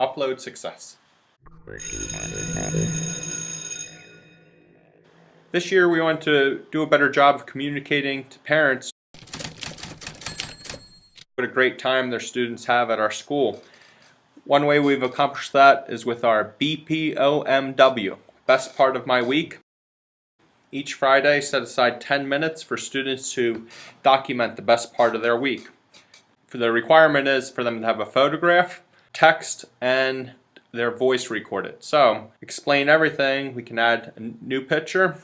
Upload success. This year we want to do a better job of communicating to parents what a great time their students have at our school. One way we've accomplished that is with our BPOMW, best part of my week. Each Friday, set aside 10 minutes for students to document the best part of their week. The requirement is for them to have a photograph, text, and their voice recorded. So, explain everything. We can add a new picture.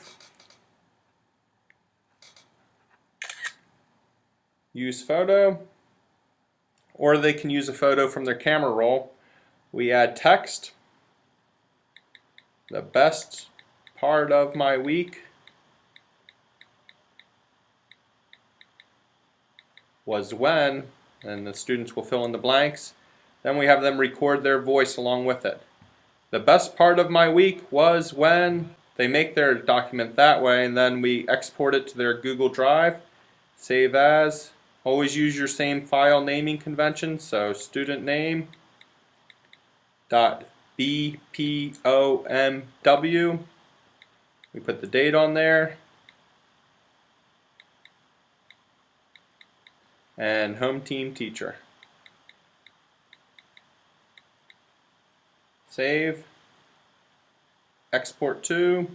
Use photo. Or they can use a photo from their camera roll. We add text. The best part of my week was when, and the students will fill in the blanks. Then we have them record their voice along with it. The best part of my week was when they make their document that way, and then we export it to their Google Drive, save as. Always use your same file naming convention, so student name .bpomw. We put the date on there, and home team teacher. Save, export to,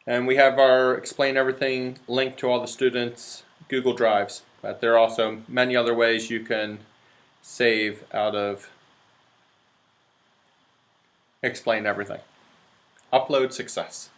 and we have our explain everything linked to all the students' Google Drives. But there are also many other ways you can save out of explain everything. Upload success.